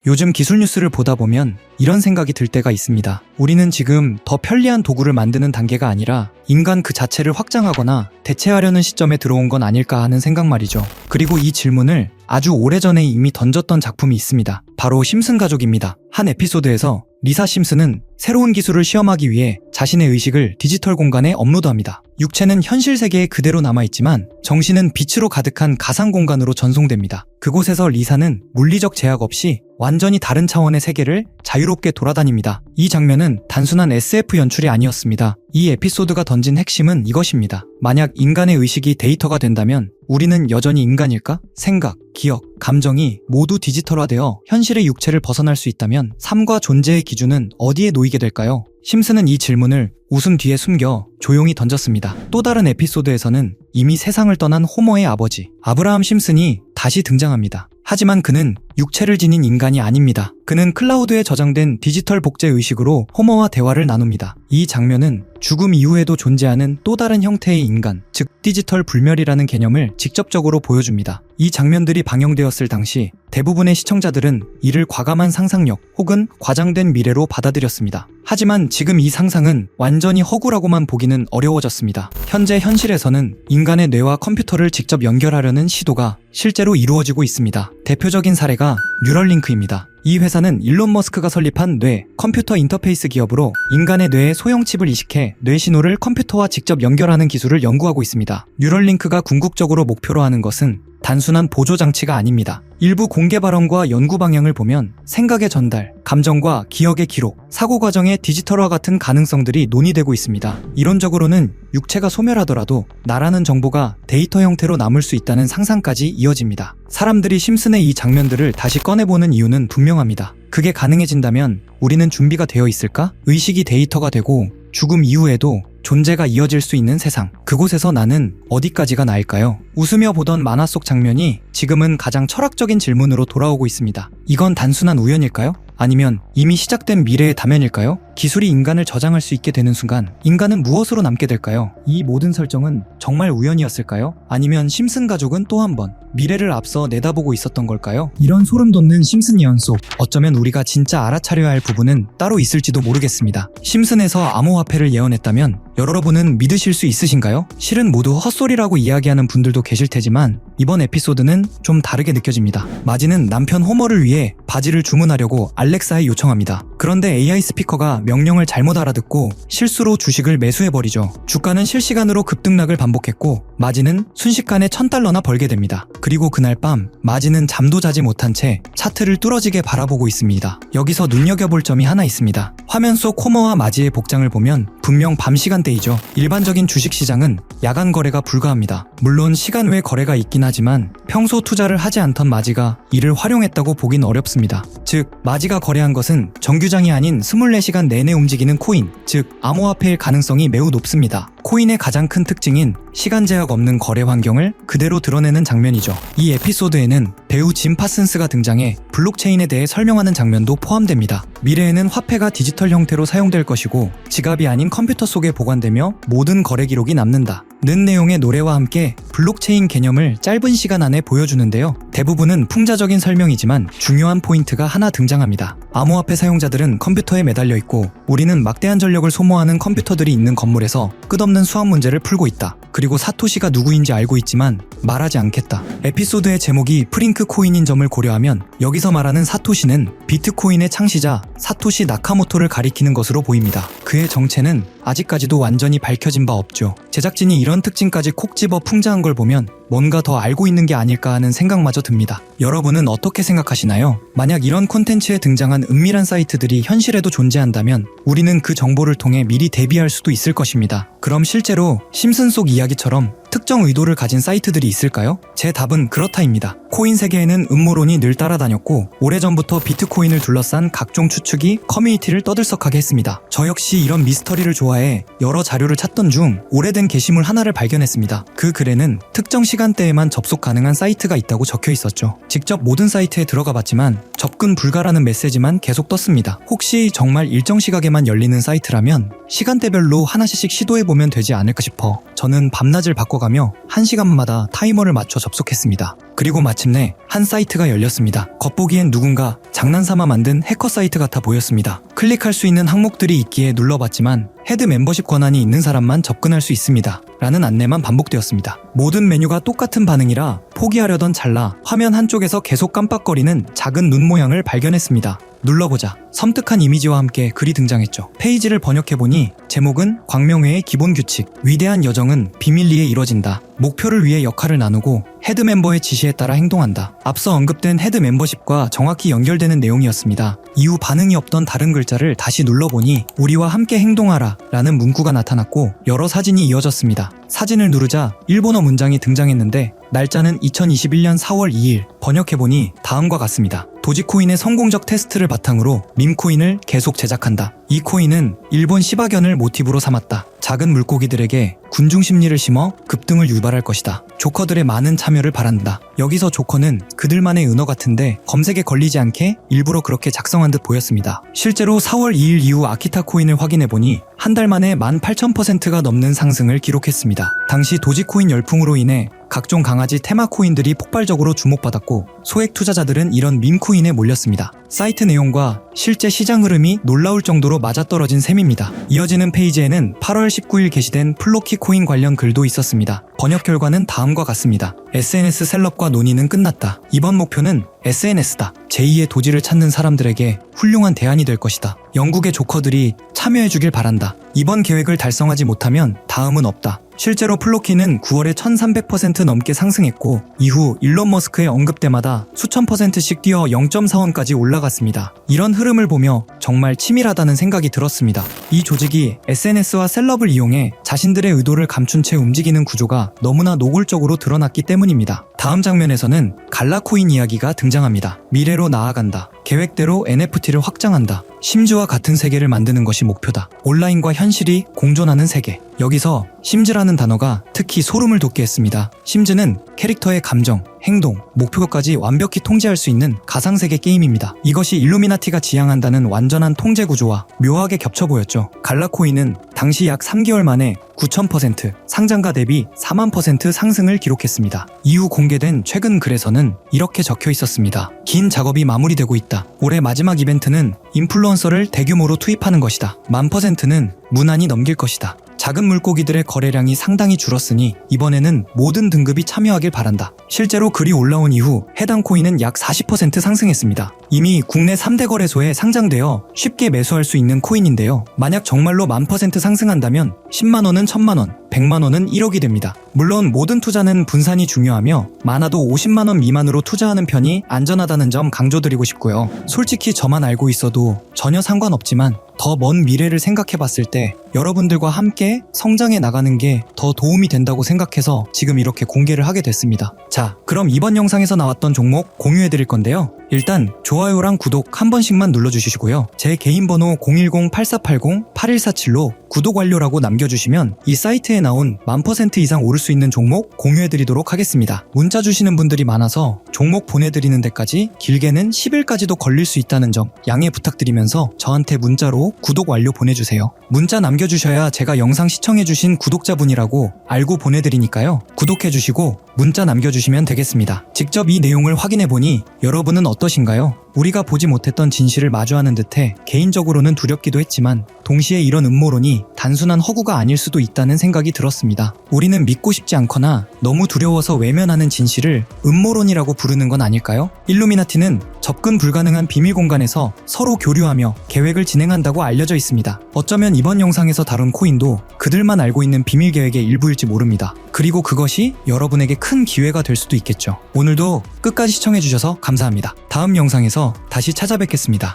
요즘 기술 뉴스를 보다 보면 이런 생각이 들 때가 있습니다. 우리는 지금 더 편리한 도구를 만드는 단계가 아니라 인간 그 자체를 확장하거나 대체하려는 시점에 들어온 건 아닐까 하는 생각 말이죠. 그리고 이 질문을 아주 오래전에 이미 던졌던 작품이 있습니다. 바로 심슨 가족입니다. 한 에피소드에서 리사 심슨은 새로운 기술을 시험하기 위해 자신의 의식을 디지털 공간에 업로드합니다. 육체는 현실 세계에 그대로 남아있지만 정신은 빛으로 가득한 가상 공간으로 전송됩니다. 그곳에서 리사는 물리적 제약 없이 완전히 다른 차원의 세계를 자유롭게 돌아다닙니다. 이 장면은 단순한 SF 연출이 아니었습니다. 이 에피소드가 던진 핵심은 이것입니다. 만약 인간의 의식이 데이터가 된다면 우리는 여전히 인간일까? 생각, 기억, 감정이 모두 디지털화되어 현실의 육체를 벗어날 수 있다면 삶과 존재의 기준은 어디에 놓이게 될까요? 심슨은 이 질문을 웃음 뒤에 숨겨 조용히 던졌습니다. 또 다른 에피소드에서는 이미 세상을 떠난 호머의 아버지 아브라함 심슨이 다시 등장합니다. 하지만 그는 육체를 지닌 인간이 아닙니다. 그는 클라우드에 저장된 디지털 복제 의식으로 호머와 대화를 나눕니다. 이 장면은 죽음 이후에도 존재하는 또 다른 형태의 인간, 즉 디지털 불멸이라는 개념을 직접적으로 보여줍니다. 이 장면들이 방영되었을 당시 대부분의 시청자들은 이를 과감한 상상력 혹은 과장된 미래로 받아들였습니다. 하지만 지금 이 상상은 완전히 허구라고만 보기는 어려워졌습니다. 현재 현실에서는 인간의 뇌와 컴퓨터를 직접 연결하려는 시도가 실제로 이루어지고 있습니다. 대표적인 사례가 뉴럴링크입니다. 이 회사는 일론 머스크가 설립한 뇌, 컴퓨터 인터페이스 기업으로 인간의 뇌에 소형 칩을 이식해 뇌 신호를 컴퓨터와 직접 연결하는 기술을 연구하고 있습니다. 뉴럴링크가 궁극적으로 목표로 하는 것은 단순한 보조 장치가 아닙니다. 일부 공개 발언과 연구 방향을 보면 생각의 전달, 감정과 기억의 기록, 사고 과정의 디지털화 같은 가능성들이 논의되고 있습니다. 이론적으로는 육체가 소멸하더라도 나라는 정보가 데이터 형태로 남을 수 있다는 상상까지 이어집니다. 사람들이 심슨의 이 장면들을 다시 꺼내보는 이유는 분명합니다. 그게 가능해진다면 우리는 준비가 되어 있을까? 의식이 데이터가 되고 죽음 이후에도 존재가 이어질 수 있는 세상, 그곳에서 나는 어디까지가 나을까요? 웃으며 보던 만화 속 장면이 지금은 가장 철학적인 질문으로 돌아오고 있습니다. 이건 단순한 우연일까요? 아니면 이미 시작된 미래의 다면일까요? 기술이 인간을 저장할 수 있게 되는 순간 인간은 무엇으로 남게 될까요? 이 모든 설정은 정말 우연이었을까요? 아니면 심슨 가족은 또 한 번 미래를 앞서 내다보고 있었던 걸까요? 이런 소름 돋는 심슨 예언 속 어쩌면 우리가 진짜 알아차려야 할 부분은 따로 있을지도 모르겠습니다. 심슨에서 암호화폐를 예언했다면 여러분은 믿으실 수 있으신가요? 실은 모두 헛소리라고 이야기하는 분들도 계실 테지만 이번 에피소드는 좀 다르게 느껴집니다. 마지는 남편 호머를 위해 바지를 주문하려고 알렉사에 요청합니다. 그런데 AI 스피커가 명령을 잘못 알아듣고 실수로 주식을 매수해버리죠. 주가는 실시간으로 급등락을 반복했고 마지는 순식간에 $1000나 벌게 됩니다. 그리고 그날 밤 마지는 잠도 자지 못한 채 차트를 뚫어지게 바라보고 있습니다. 여기서 눈여겨볼 점이 하나 있습니다. 화면 속 호머와 마지의 복장을 보면 분명 밤 시간대이죠. 일반적인 주식시장은 야간 거래가 불가합니다. 물론 시간 외 거래가 있긴 하지만 평소 투자를 하지 않던 마지가 이를 활용했다고 보긴 어렵습니다. 즉 마지가 거래한 것은 정규장이 아닌 24시간 내내 움직이는 코인, 즉 암호화폐일 가능성이 매우 높습니다. 코인의 가장 큰 특징인 시간 제약 없는 거래 환경을 그대로 드러내는 장면이죠. 이 에피소드에는 배우 짐 파슨스가 등장해 블록체인에 대해 설명하는 장면도 포함됩니다. 미래에는 화폐가 디지털 형태로 사용될 것이고 지갑이 아닌 컴퓨터 속에 보관되며 모든 거래 기록이 남는다 는 내용의 노래와 함께 블록체인 개념을 짧은 시간 안에 보여주는데요. 대부분은 풍자적인 설명이지만 중요한 포인트가 하나 등장합니다. 암호화폐 사용자들은 컴퓨터에 매달려 있고 우리는 막대한 전력을 소모하는 컴퓨터들이 있는 건물에서 끝없는 수학 문제를 풀고 있다. 그리고 사토시가 누구인지 알고 있지만 말하지 않겠다. 에피소드의 제목이 프링크 코인인 점을 고려하면 여기서 말하는 사토시는 비트코인의 창시자 사토시 나카모토를 가리키는 것으로 보입니다. 그의 정체는 아직까지도 완전히 밝혀진 바 없죠. 제작진이 이런 특징까지 콕 집어 풍자한 걸 보면 뭔가 더 알고 있는 게 아닐까 하는 생각마저 듭니다. 여러분은 어떻게 생각하시나요? 만약 이런 콘텐츠에 등장한 은밀한 사이트들이 현실에도 존재한다면 우리는 그 정보를 통해 미리 대비할 수도 있을 것입니다. 그럼 실제로 심슨 속 이야기처럼 특정 의도를 가진 사이트들이 있을까요? 제 답은 그렇다입니다. 코인 세계에는 음모론이 늘 따라다녔고 오래전부터 비트코인을 둘러싼 각종 추측이 커뮤니티를 떠들썩하게 했습니다. 저 역시 이런 미스터리를 좋아해 여러 자료를 찾던 중 오래된 게시물 하나를 발견했습니다. 그 글에는 특정 시간대에만 접속 가능한 사이트가 있다고 적혀 있었죠. 직접 모든 사이트에 들어가 봤지만 접근 불가라는 메시지만 계속 떴습니다. 혹시 정말 일정 시각에만 열리는 사이트라면 시간대별로 하나씩 시도해보면 되지 않을까 싶어 저는 밤낮을 바꿔가며 1시간마다 타이머를 맞춰 접속했습니다. 그리고 마침내 한 사이트가 열렸습니다. 겉보기엔 누군가 장난삼아 만든 해커 사이트 같아 보였습니다. 클릭할 수 있는 항목들이 있기에 눌러봤지만 헤드 멤버십 권한이 있는 사람만 접근할 수 있습니다. 라는 안내만 반복되었습니다. 모든 메뉴가 똑같은 반응이라 포기하려던 찰나 화면 한쪽에서 계속 깜빡거리는 작은 눈 모양을 발견했습니다. 눌러보자 섬뜩한 이미지와 함께 글이 등장했죠. 페이지를 번역해보니 제목은 광명회의 기본 규칙, 위대한 여정은 비밀리에 이뤄진다. 목표를 위해 역할을 나누고 헤드 멤버의 지시에 따라 행동한다. 앞서 언급된 헤드 멤버십과 정확히 연결되는 내용이었습니다. 이후 반응이 없던 다른 글자를 다시 눌러보니 우리와 함께 행동하라 라는 문구가 나타났고 여러 사진이 이어졌습니다. 사진을 누르자 일본어 문장이 등장했는데 날짜는 2021년 4월 2일, 번역해보니 다음과 같습니다. 도지코인의 성공적 테스트를 바탕으로 밈코인을 계속 제작한다. 이 코인은 일본 시바견을 모티브로 삼았다. 작은 물고기들에게 군중 심리를 심어 급등을 유발할 것이다. 조커들의 많은 참여를 바란다. 여기서 조커는 그들만의 은어 같은데 검색에 걸리지 않게 일부러 그렇게 작성한 듯 보였습니다. 실제로 4월 2일 이후 아키타 코인을 확인해보니 한 달 만에 18,000%가 넘는 상승을 기록했습니다. 당시 도지코인 열풍으로 인해 각종 강아지 테마 코인들이 폭발적으로 주목받았고 소액 투자자들은 이런 밈코인에 몰렸습니다. 사이트 내용과 실제 시장 흐름이 놀라울 정도로 맞아떨어진 셈입니다. 이어지는 페이지에는 8월 19일 게시된 플로키 코인 관련 글도 있었습니다. 번역 결과는 다음과 같습니다. SNS 셀럽과 논의는 끝났다. 이번 목표는 SNS다. 제2의 도지를 찾는 사람들에게 훌륭한 대안이 될 것이다. 영국의 조커들이 참여해주길 바란다. 이번 계획을 달성하지 못하면 다음은 없다. 실제로 플로키는 9월에 1300% 넘게 상승했고 이후 일론 머스크의 언급 때마다 수천 %씩 뛰어 0.4원까지 올라갔습니다. 이런 흐름을 보며 정말 치밀하다는 생각이 들었습니다. 이 조직이 SNS와 셀럽을 이용해 자신들의 의도를 감춘 채 움직이는 구조가 너무나 노골적으로 드러났기 때문입니다. 다음 장면에서는 갈라코인 이야기가 등장합니다. 미래로 나아간다. 계획대로 NFT를 확장한다. 심즈와 같은 세계를 만드는 것이 목표다. 온라인과 현실이 공존하는 세계. 여기서 심즈라는 단어가 특히 소름을 돋게 했습니다. 심즈는 캐릭터의 감정, 행동, 목표까지 완벽히 통제할 수 있는 가상세계 게임입니다. 이것이 일루미나티가 지향한다는 완전한 통제 구조와 묘하게 겹쳐 보였죠. 갈라코인은 당시 약 3개월 만에 9,000%, 상장가 대비 4만% 상승을 기록했습니다. 이후 공개된 최근 글에서는 이렇게 적혀 있었습니다. 긴 작업이 마무리되고 있다. 올해 마지막 이벤트는 인플루언서를 대규모로 투입하는 것이다. 1000%는 무난히 넘길 것이다. 작은 물고기들의 거래량이 상당히 줄었으니 이번에는 모든 등급이 참여하길 바란다. 실제로 글이 올라온 이후 해당 코인은 약 40% 상승했습니다. 이미 국내 3대 거래소에 상장되어 쉽게 매수할 수 있는 코인인데요. 만약 정말로 1000% 상승한다면 10만원은 1000만원, 100만원은 1억이 됩니다. 물론 모든 투자는 분산이 중요하며 많아도 50만원 미만으로 투자하는 편이 안전하다는 점 강조드리고 싶고요. 솔직히 저만 알고 있어도 전혀 상관없지만 더 먼 미래를 생각해봤을 때 여러분들과 함께 성장해 나가는 게 더 도움이 된다고 생각해서 지금 이렇게 공개를 하게 됐습니다. 자, 그럼 이번 영상에서 나왔던 종목 공유해드릴 건데요. 일단 좋아요랑 구독 한 번씩만 눌러주시고요. 제 개인 번호 010-8480-8147로 구독 완료라고 남겨주시면 이 사이트에 나온 1000% 이상 오를 수 있는 종목 공유해드리도록 하겠습니다. 문자 주시는 분들이 많아서 종목 보내드리는 데까지 길게는 10일까지도 걸릴 수 있다는 점 양해 부탁드리면서 저한테 문자로 구독 완료 보내주세요. 문자 남겨주셔야 제가 영상 시청해주신 구독자분이라고 알고 보내드리니까요. 구독해주시고 문자 남겨주시면 되겠습니다. 직접 이 내용을 확인해보니 여러분은 어떠신가요? 우리가 보지 못했던 진실을 마주하는 듯해 개인적으로는 두렵기도 했지만 동시에 이런 음모론이 단순한 허구가 아닐 수도 있다는 생각이 들었습니다. 우리는 믿고 싶지 않거나 너무 두려워서 외면하는 진실을 음모론이라고 부르는 건 아닐까요? 일루미나티는 접근 불가능한 비밀 공간에서 서로 교류하며 계획을 진행한다고 알려져 있습니다. 어쩌면 이번 영상에서 다룬 코인도 그들만 알고 있는 비밀 계획의 일부일지 모릅니다. 그리고 그것이 여러분에게 큰 기회가 될 수도 있겠죠. 오늘도 끝까지 시청해주셔서 감사합니다. 다음 영상에서 다시 찾아뵙겠습니다.